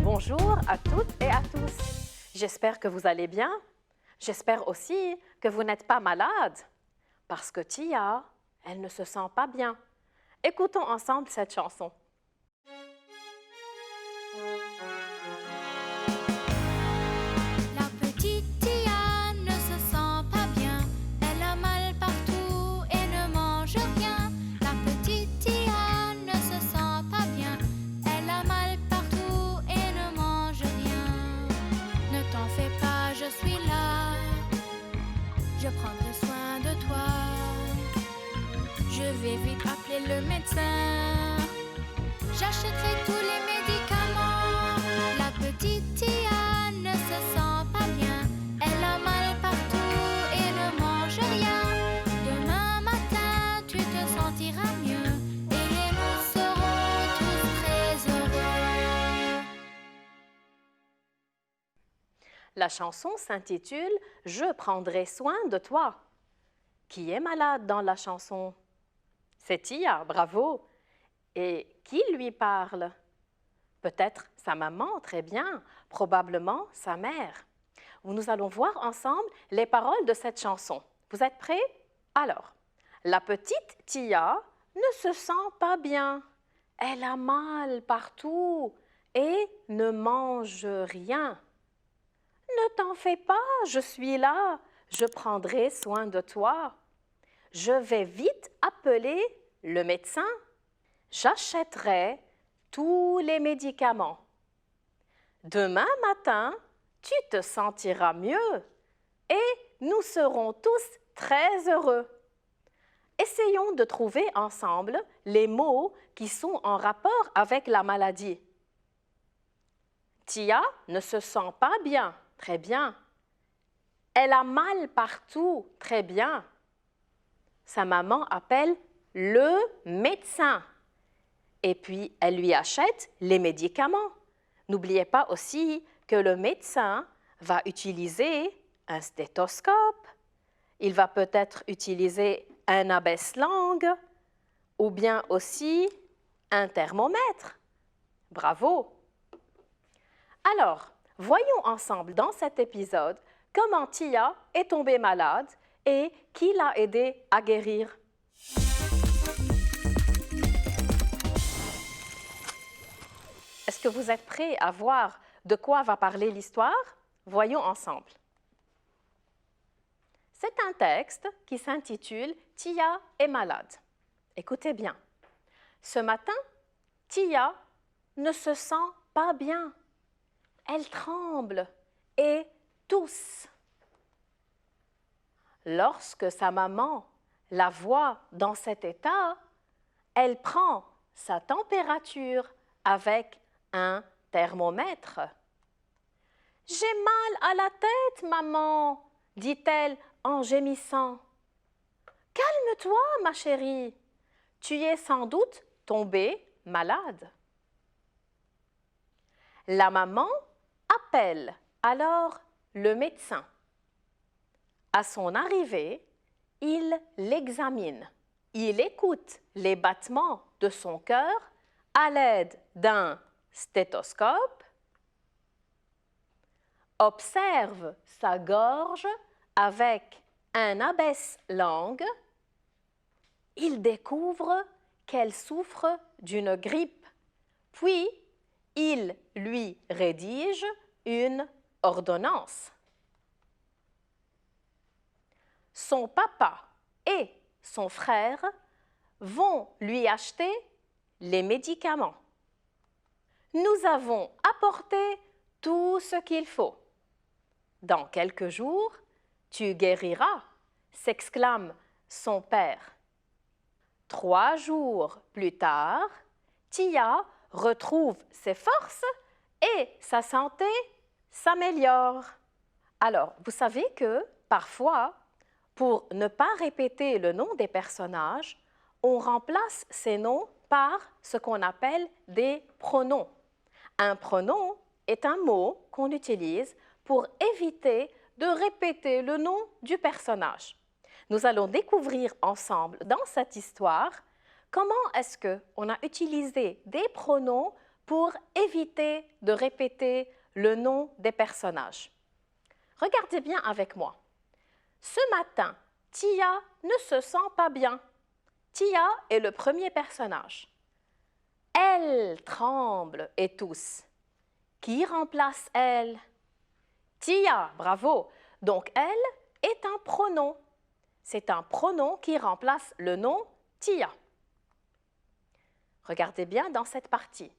Bonjour à toutes et à tous. J'espère que vous allez bien. J'espère aussi que vous n'êtes pas malade. Parce que Tia, elle ne se sent pas bien. Écoutons ensemble cette chanson. La petite Tia ne se sent pas bien. Elle a mal partout et ne mange rien. La petite Tia ne se sent pas bien. Elle a mal partout et ne mange rien. Ne t'en fais pas, je suis là. Je prendrai soin de toi. Je vais vite appeler le médecin. J'achèterai tous les médicaments. La petite Tia ne se sent pas bien. Elle a mal partout et ne mange rien. Demain matin, tu te sentiras mieux et nous serons tous très heureux. La chanson s'intitule « Je prendrai soin de toi ». Qui est malade dans la chanson? C'est Tia, bravo. Et qui lui parle? Peut-être sa maman, très bien, probablement sa mère. Nous allons voir ensemble les paroles de cette chanson. Vous êtes prêts? Alors, la petite Tia ne se sent pas bien. Elle a mal partout et ne mange rien. Ne t'en fais pas, je suis là, je prendrai soin de toi. Je vais vite appeler le médecin. J'achèterai tous les médicaments. Demain matin, tu te sentiras mieux et nous serons tous très heureux. Essayons de trouver ensemble les mots qui sont en rapport avec la maladie. Tia ne se sent pas bien, très bien. Elle a mal partout, très bien. Sa maman appelle le médecin. Et puis, elle lui achète les médicaments. N'oubliez pas aussi que le médecin va utiliser un stéthoscope. Il va peut-être utiliser un abaisse-langue ou bien aussi un thermomètre. Bravo! Alors, voyons ensemble dans cet épisode comment Tia est tombée malade et qui l'a aidée à guérir. Est-ce que vous êtes prêts à voir de quoi va parler l'histoire? Voyons ensemble. C'est un texte qui s'intitule « Tia est malade ». Écoutez bien. Ce matin, Tia ne se sent pas bien. Elle tremble et tousse. Lorsque sa maman la voit dans cet état, elle prend sa température avec un thermomètre. « J'ai mal à la tête, maman », dit-elle en gémissant. « Calme-toi, ma chérie, tu es sans doute tombée malade. » La maman appelle alors le médecin. À son arrivée, il l'examine. Il écoute les battements de son cœur à l'aide d'un stéthoscope, observe sa gorge avec un abaisse-langue. Il découvre qu'elle souffre d'une grippe, puis il lui rédige une ordonnance. Son papa et son frère vont lui acheter les médicaments. Nous avons apporté tout ce qu'il faut. Dans quelques jours, tu guériras, s'exclame son père. 3 jours plus tard, Tia retrouve ses forces et sa santé s'améliore. Alors, vous savez que parfois, pour ne pas répéter le nom des personnages, on remplace ces noms par ce qu'on appelle des pronoms. Un pronom est un mot qu'on utilise pour éviter de répéter le nom du personnage. Nous allons découvrir ensemble dans cette histoire comment est-ce qu'on a utilisé des pronoms pour éviter de répéter le nom des personnages. Regardez bien avec moi. Ce matin, Tia ne se sent pas bien. Tia est le premier personnage. Elle tremble et tousse. Qui remplace elle? Tia, bravo. Donc elle est un pronom. C'est un pronom qui remplace le nom Tia. Regardez bien dans cette partie.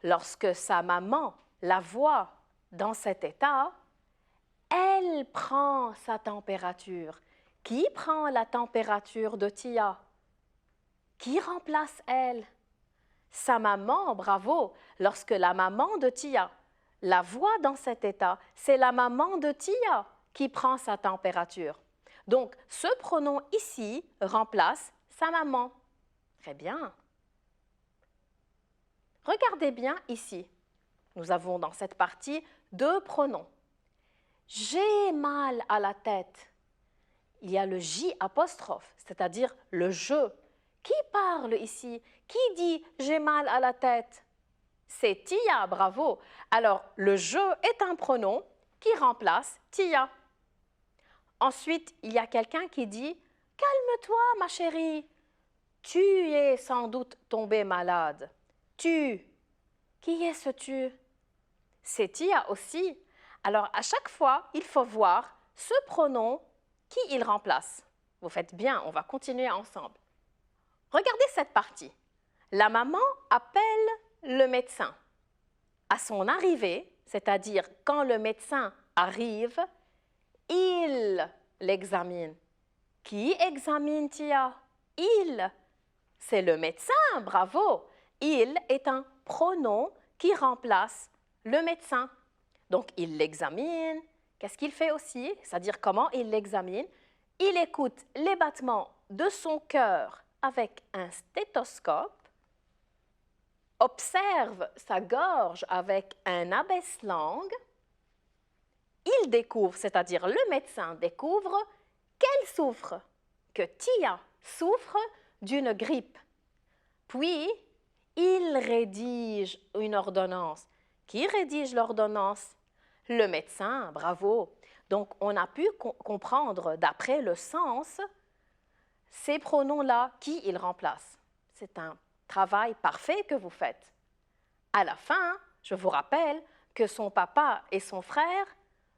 Lorsque sa maman la voit dans cet état, elle prend sa température. Qui prend la température de Tia? Qui remplace elle? Sa maman, bravo. Lorsque la maman de Tia la voit dans cet état, c'est la maman de Tia qui prend sa température. Donc, ce pronom ici remplace sa maman. Très bien. Regardez bien ici. Nous avons dans cette partie deux pronoms. J'ai mal à la tête. Il y a le J apostrophe, c'est-à-dire le je. Qui parle ici? Qui dit j'ai mal à la tête? C'est Tia, bravo. Alors, le je est un pronom qui remplace Tia. Ensuite, il y a quelqu'un qui dit calme-toi, ma chérie. Tu es sans doute tombée malade. Tu. Qui est ce tu? C'est Tia aussi. Alors, à chaque fois, il faut voir ce pronom qui il remplace. Vous faites bien, on va continuer ensemble. Regardez cette partie. La maman appelle le médecin. À son arrivée, c'est-à-dire quand le médecin arrive, il l'examine. Qui examine Tia? Il. C'est le médecin, bravo. Il est un pronom qui remplace le médecin. Donc, il l'examine. Qu'est-ce qu'il fait aussi? C'est-à-dire comment il l'examine? Il écoute les battements de son cœur avec un stéthoscope, observe sa gorge avec un abaisse-langue. Il découvre, c'est-à-dire le médecin découvre qu'elle souffre, que Tia souffre d'une grippe. Puis, il rédige une ordonnance. Qui rédige l'ordonnance? Le médecin, bravo. Donc, on a pu comprendre d'après le sens ces pronoms-là, qui il remplace. C'est un travail parfait que vous faites. À la fin, je vous rappelle que son papa et son frère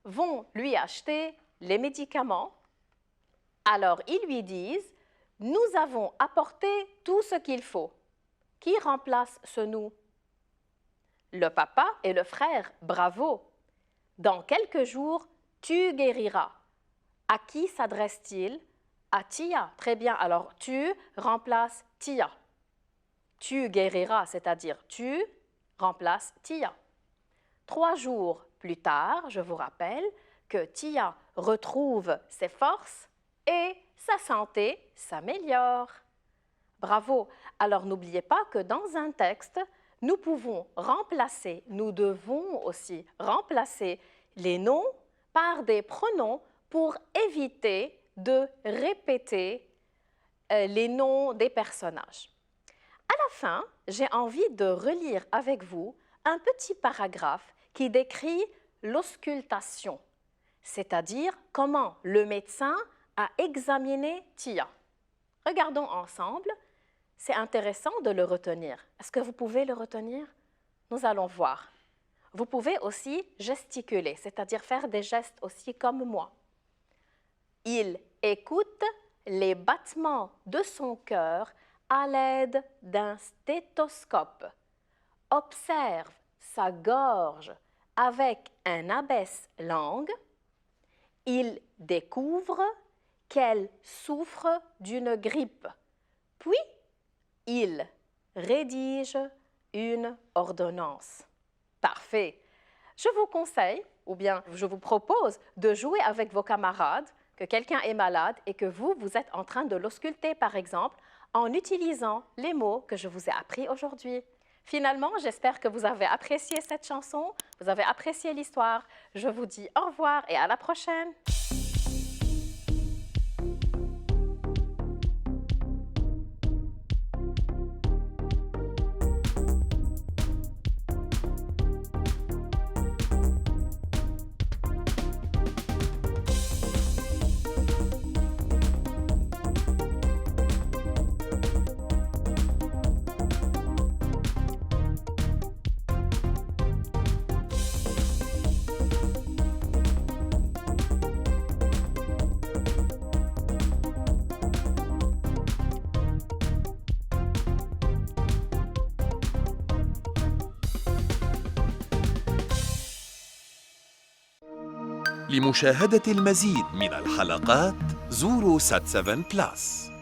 vont lui acheter les médicaments. Alors, ils lui disent « Nous avons apporté tout ce qu'il faut ». Qui remplace ce « nous » ? Le papa et le frère, bravo. Dans quelques jours, tu guériras. À qui s'adresse-t-il? À Tia. Très bien, alors tu remplaces Tia. Tu guériras, c'est-à-dire tu remplaces Tia. 3 jours plus tard, je vous rappelle que Tia retrouve ses forces et sa santé s'améliore. Bravo. Alors n'oubliez pas que dans un texte, nous pouvons remplacer, nous devons aussi remplacer les noms par des pronoms pour éviter de répéter les noms des personnages. À la fin, j'ai envie de relire avec vous un petit paragraphe qui décrit l'auscultation, c'est-à-dire comment le médecin a examiné Tia. Regardons ensemble. C'est intéressant de le retenir. Est-ce que vous pouvez le retenir? Nous allons voir. Vous pouvez aussi gesticuler, c'est-à-dire faire des gestes aussi comme moi. Il écoute les battements de son cœur à l'aide d'un stéthoscope. Observe sa gorge avec un abaisse-langue. Il découvre qu'elle souffre d'une grippe. Puis, il rédige une ordonnance. Parfait. Je vous conseille, ou bien je vous propose de jouer avec vos camarades, que quelqu'un est malade et que vous êtes en train de l'ausculter, par exemple, en utilisant les mots que je vous ai appris aujourd'hui. Finalement, j'espère que vous avez apprécié cette chanson, vous avez apprécié l'histoire. Je vous dis au revoir et à la prochaine. لمشاهدة المزيد من الحلقات زوروا سات 7 بلس.